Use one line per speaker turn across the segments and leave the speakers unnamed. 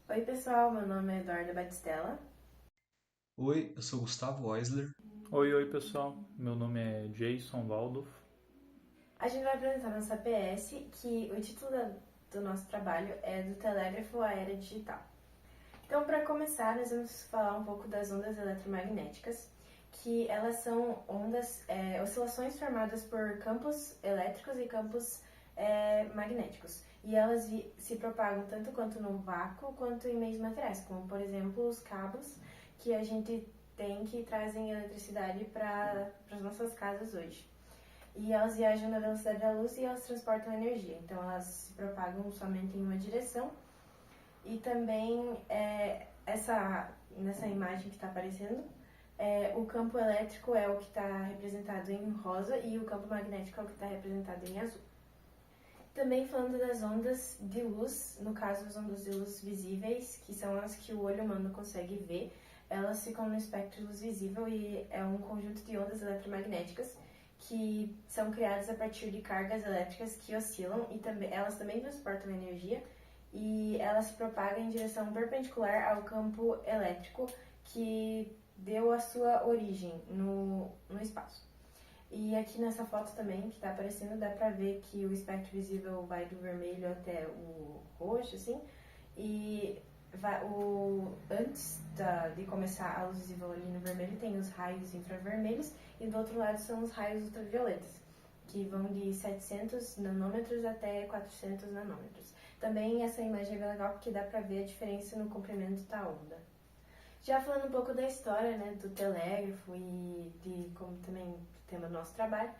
Oi, pessoal, meu nome é Eduarda Batistella.
Oi, eu sou Gustavo Eisler.
Oi, pessoal. Meu nome é Jason Waldorf.
A gente vai apresentar nossa PS, que o título do nosso trabalho é do Telégrafo à Era Digital. Então, para começar, nós vamos falar um pouco das ondas eletromagnéticas, que elas são oscilações formadas por campos elétricos e campos magnéticos. E elas se propagam tanto quanto no vácuo quanto em meios materiais, como, por exemplo, os cabos que a gente tem que trazem eletricidade para as nossas casas hoje. E elas viajam na velocidade da luz e elas transportam energia. Então, elas se propagam somente em uma direção. E também, nessa imagem que está aparecendo, o campo elétrico é o que está representado em rosa e o campo magnético é o que está representado em azul. Também falando das ondas de luz, no caso as ondas de luz visíveis, que são as que o olho humano consegue ver, elas ficam no espectro de luz visível e é um conjunto de ondas eletromagnéticas que são criadas a partir de cargas elétricas que oscilam e elas também transportam energia e elas se propagam em direção perpendicular ao campo elétrico que deu a sua origem no espaço. E aqui nessa foto também, que está aparecendo, dá pra ver que o espectro visível vai do vermelho até o roxo, assim, e antes de começar a luz visível ali no vermelho, tem os raios infravermelhos, e do outro lado são os raios ultravioletas, que vão de 700 nanômetros até 400 nanômetros. Também essa imagem é bem legal porque dá pra ver a diferença no comprimento da onda. Já falando um pouco da história, né, do telégrafo e de como também o tema do nosso trabalho,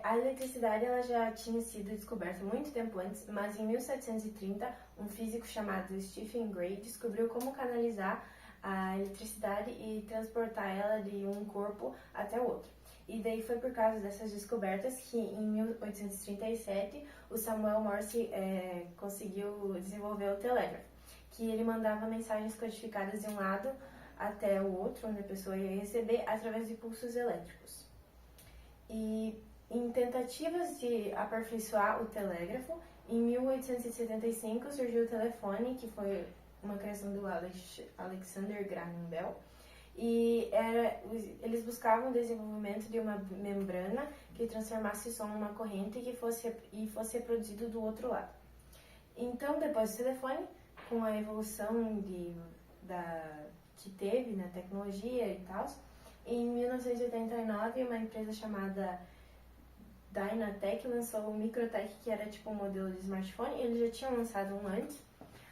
a eletricidade ela já tinha sido descoberta muito tempo antes, mas em 1730 um físico chamado Stephen Gray descobriu como canalizar a eletricidade e transportar ela de um corpo até o outro. E daí foi por causa dessas descobertas que em 1837 o Samuel Morse conseguiu desenvolver o telégrafo, que ele mandava mensagens codificadas de um lado até o outro, onde a pessoa ia receber, através de pulsos elétricos. E em tentativas de aperfeiçoar o telégrafo, em 1875 surgiu o telefone, que foi uma criação do Alexander Graham Bell, e eles buscavam o desenvolvimento de uma membrana que transformasse o som numa corrente e fosse reproduzido do outro lado. Então, depois do telefone, com a evolução que teve na tecnologia e tal, em 1989 uma empresa chamada Dynatec lançou o Microtech, que era tipo um modelo de smartphone. Eles já tinham lançado um antes,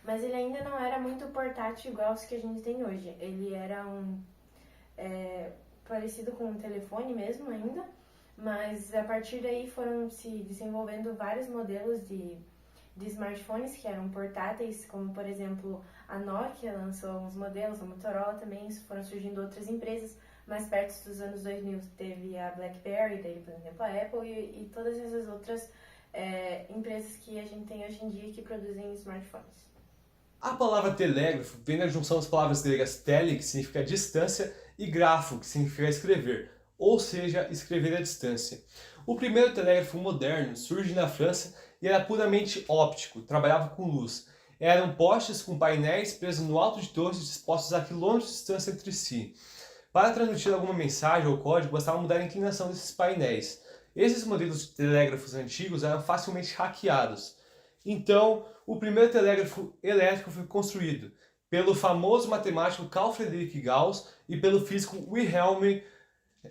mas ele ainda não era muito portátil igual os que a gente tem hoje. Ele era parecido com um telefone mesmo ainda, mas a partir daí foram se desenvolvendo vários modelos de smartphones que eram portáteis, como por exemplo a Nokia lançou alguns modelos, a Motorola também, foram surgindo outras empresas. Mais perto dos anos 2000 teve a BlackBerry, daí por exemplo a Apple e todas essas outras empresas que a gente tem hoje em dia que produzem smartphones.
A palavra telégrafo vem da junção das palavras gregas tele, que significa distância, e grafo, que significa escrever, ou seja, escrever à distância. O primeiro telégrafo moderno surge na França e era puramente óptico, trabalhava com luz. Eram postes com painéis presos no alto de torres dispostos a quilômetros de distância entre si. Para transmitir alguma mensagem ou código, bastava mudar a inclinação desses painéis. Esses modelos de telégrafos antigos eram facilmente hackeados. Então, o primeiro telégrafo elétrico foi construído pelo famoso matemático Carl Friedrich Gauss e pelo físico Wilhelm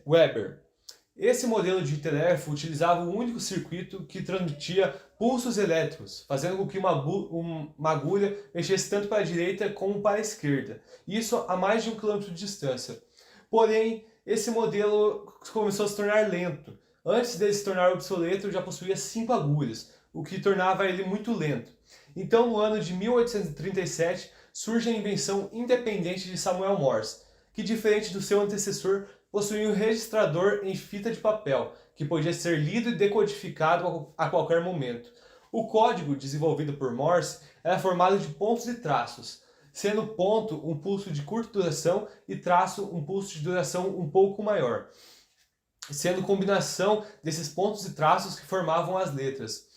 Weber. Esse modelo de telégrafo utilizava um único circuito que transmitia pulsos elétricos, fazendo com que uma agulha mexesse tanto para a direita como para a esquerda, isso a mais de 1 quilômetro de distância. Porém, esse modelo começou a se tornar lento. Antes dele se tornar obsoleto, já possuía 5 agulhas, o que tornava ele muito lento. Então, no ano de 1837, surge a invenção independente de Samuel Morse, que, diferente do seu antecessor, possuía um registrador em fita de papel, que podia ser lido e decodificado a qualquer momento. O código desenvolvido por Morse era formado de pontos e traços, sendo ponto um pulso de curta duração e traço um pulso de duração um pouco maior, sendo combinação desses pontos e traços que formavam as letras,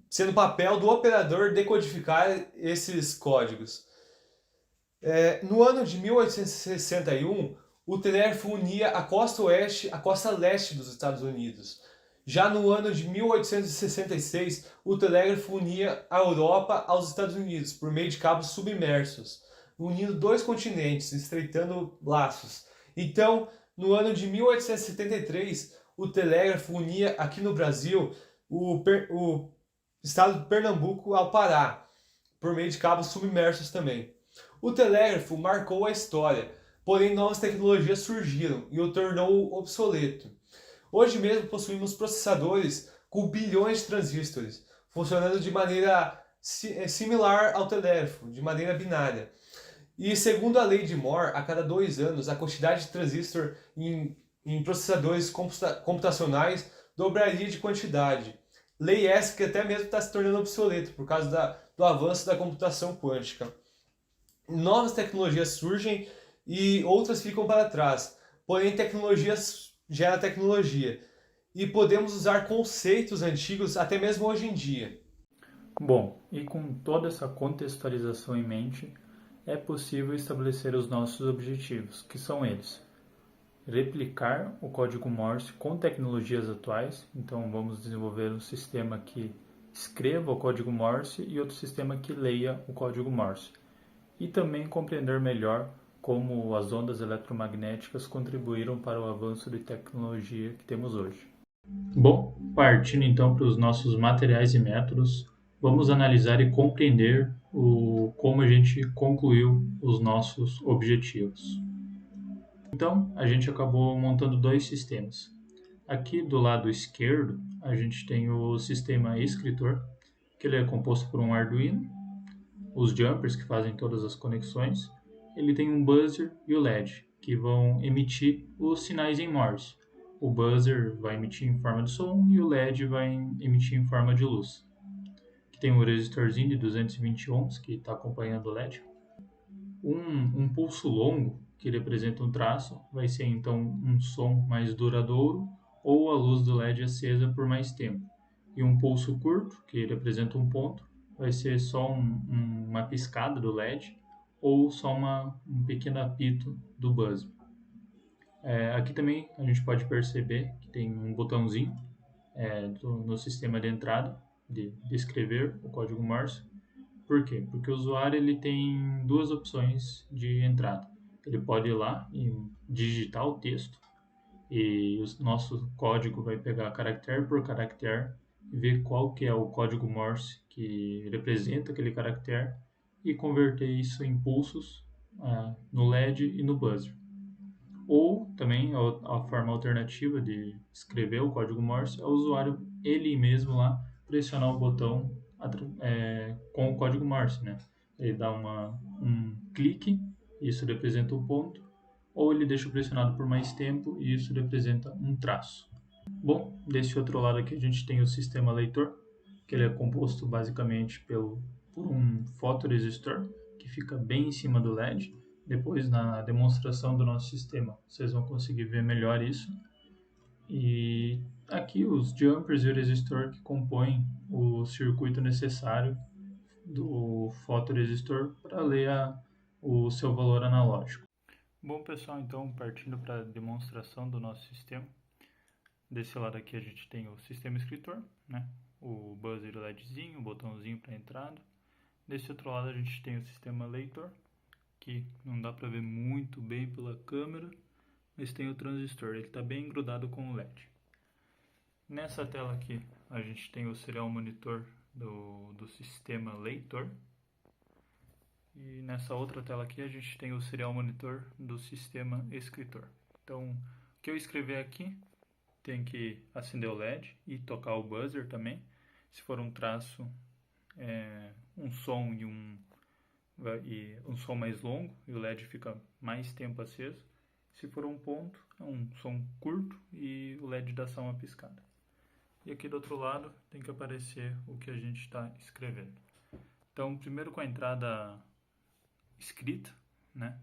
sendo papel do operador decodificar esses códigos. No ano de 1861, o telégrafo unia a costa oeste à costa leste dos Estados Unidos. Já no ano de 1866, o telégrafo unia a Europa aos Estados Unidos por meio de cabos submersos, unindo dois continentes, estreitando laços. Então, no ano de 1873, o telégrafo unia aqui no Brasil o estado de Pernambuco ao Pará, por meio de cabos submersos também. O telégrafo marcou a história, porém novas tecnologias surgiram e o tornou obsoleto. Hoje mesmo possuímos processadores com bilhões de transistores, funcionando de maneira similar ao telégrafo, de maneira binária. E segundo a lei de Moore, a cada 2 anos a quantidade de transistor em processadores computacionais dobraria de quantidade. Lei essa que até mesmo está se tornando obsoleta por causa do avanço da computação quântica. Novas tecnologias surgem e outras ficam para trás, porém tecnologia gera tecnologia e podemos usar conceitos antigos até mesmo hoje em dia.
Bom, e com toda essa contextualização em mente, é possível estabelecer os nossos objetivos, que são eles: replicar o código Morse com tecnologias atuais, então vamos desenvolver um sistema que escreva o código Morse e outro sistema que leia o código Morse, e também compreender melhor como as ondas eletromagnéticas contribuíram para o avanço de tecnologia que temos hoje. Bom, partindo então para os nossos materiais e métodos, vamos analisar e compreender como a gente concluiu os nossos objetivos. Então, a gente acabou montando 2 sistemas. Aqui do lado esquerdo, a gente tem o sistema escritor, que ele é composto por um Arduino, os jumpers que fazem todas as conexões, ele tem um buzzer e o LED, que vão emitir os sinais em Morse. O buzzer vai emitir em forma de som e o LED vai emitir em forma de luz. Aqui tem um resistorzinho de 220 ohms que está acompanhando o LED. Um pulso longo, que representa um traço, vai ser então um som mais duradouro ou a luz do LED acesa por mais tempo. E um pulso curto, que representa um ponto, vai ser só uma piscada do LED ou só um pequeno apito do buzzer. Aqui também a gente pode perceber que tem um botãozinho no sistema de entrada de escrever o código Morse. Por quê? Porque o usuário ele tem 2 opções de entrada. Ele pode ir lá e digitar o texto e o nosso código vai pegar caractere por caractere e ver qual que é o código Morse que representa aquele caractere e converter isso em pulsos no LED e no buzzer. Ou também a forma alternativa de escrever o código Morse é o usuário ele mesmo lá pressionar o botão com o código Morse, né? Ele dá um clique, isso representa um ponto, ou ele deixa pressionado por mais tempo e isso representa um traço. Bom, desse outro lado aqui a gente tem o sistema leitor, que ele é composto basicamente por um fotoresistor, que fica bem em cima do LED. Depois, na demonstração do nosso sistema, vocês vão conseguir ver melhor isso. E aqui os jumpers e o resistor que compõem o circuito necessário do fotoresistor para ler o seu valor analógico. Bom, pessoal, então partindo para a demonstração do nosso sistema. Desse lado aqui a gente tem o sistema escritor, né? O buzzer LEDzinho, o botãozinho para entrada. Desse outro lado a gente tem o sistema leitor, que não dá para ver muito bem pela câmera, mas tem o transistor, ele está bem grudado com o LED. Nessa tela aqui a gente tem o serial monitor do sistema leitor, e nessa outra tela aqui a gente tem o serial monitor do sistema escritor. Então, o que eu escrever aqui tem que acender o LED e tocar o buzzer também. Se for um traço, um som e um som mais longo e o LED fica mais tempo aceso. Se for um ponto, é um som curto e o LED dá só uma piscada. E aqui do outro lado tem que aparecer o que a gente está escrevendo. Então, primeiro com a entrada escrita, né?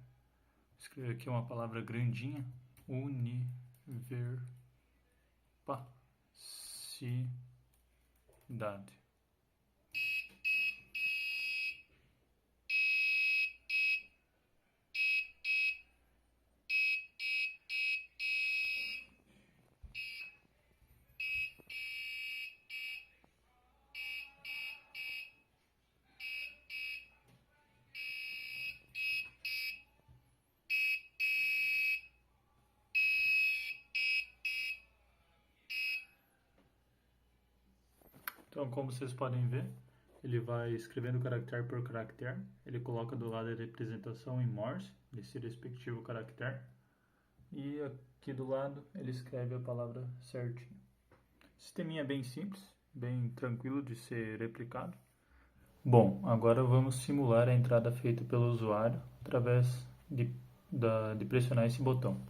Escrever aqui uma palavra grandinha: universidade. Então, como vocês podem ver, ele vai escrevendo caractere por caractere, ele coloca do lado a representação em Morse, desse respectivo caractere, e aqui do lado ele escreve a palavra certinho. O sisteminha é bem simples, bem tranquilo de ser replicado. Bom, agora vamos simular a entrada feita pelo usuário através de pressionar esse botão.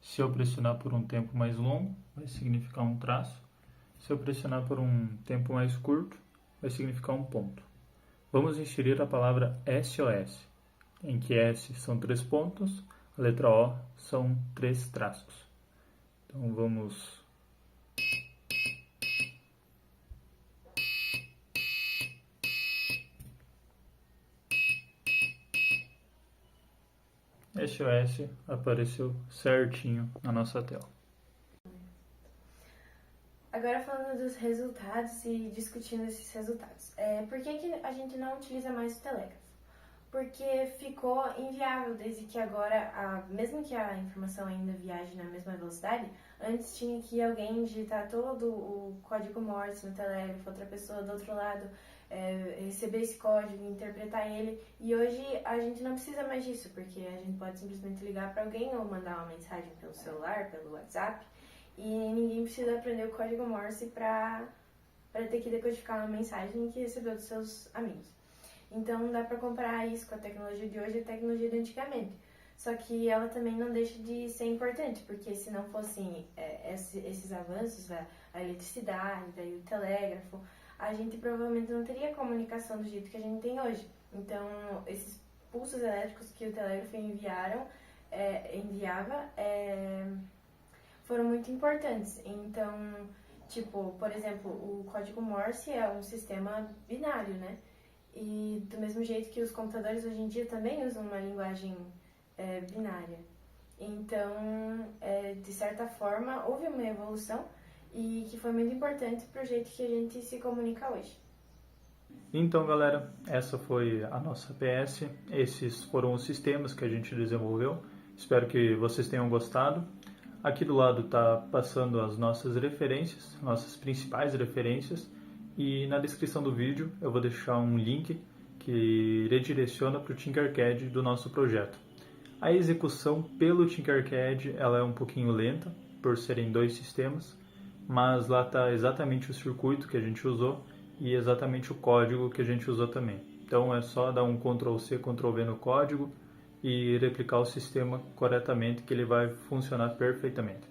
Se eu pressionar por um tempo mais longo, vai significar um traço. Se eu pressionar por um tempo mais curto, vai significar um ponto. Vamos inserir a palavra SOS, em que S são 3 pontos, a letra O são 3 traços. Então vamos... SOS apareceu certinho na nossa tela.
Agora falando dos resultados e discutindo esses resultados. Por que a gente não utiliza mais o telégrafo? Porque ficou inviável desde que agora, mesmo que a informação ainda viaje na mesma velocidade, antes tinha que alguém digitar todo o código Morse no telégrafo, outra pessoa do outro lado receber esse código, interpretar ele, e hoje a gente não precisa mais disso, porque a gente pode simplesmente ligar para alguém ou mandar uma mensagem pelo celular, pelo WhatsApp, e ninguém precisa aprender o código Morse para ter que decodificar uma mensagem que recebeu dos seus amigos. Então dá para comparar isso com a tecnologia de hoje e a tecnologia de antigamente. Só que ela também não deixa de ser importante, porque se não fossem esses avanços, a eletricidade, daí o telégrafo, a gente provavelmente não teria comunicação do jeito que a gente tem hoje. Então esses pulsos elétricos que o telégrafo enviava foram muito importantes. Então, tipo, por exemplo, o código Morse é um sistema binário, né? E do mesmo jeito que os computadores hoje em dia também usam uma linguagem binária. Então, de certa forma, houve uma evolução e que foi muito importante para o jeito que a gente se comunica hoje.
Então, galera, essa foi a nossa PS. Esses foram os sistemas que a gente desenvolveu. Espero que vocês tenham gostado. Aqui do lado está passando as nossas referências, nossas principais referências. E na descrição do vídeo eu vou deixar um link que redireciona para o Tinkercad do nosso projeto. A execução pelo Tinkercad ela é um pouquinho lenta, por serem 2 sistemas, mas lá está exatamente o circuito que a gente usou e exatamente o código que a gente usou também. Então é só dar um Ctrl+C, Ctrl+V no código e replicar o sistema corretamente que ele vai funcionar perfeitamente.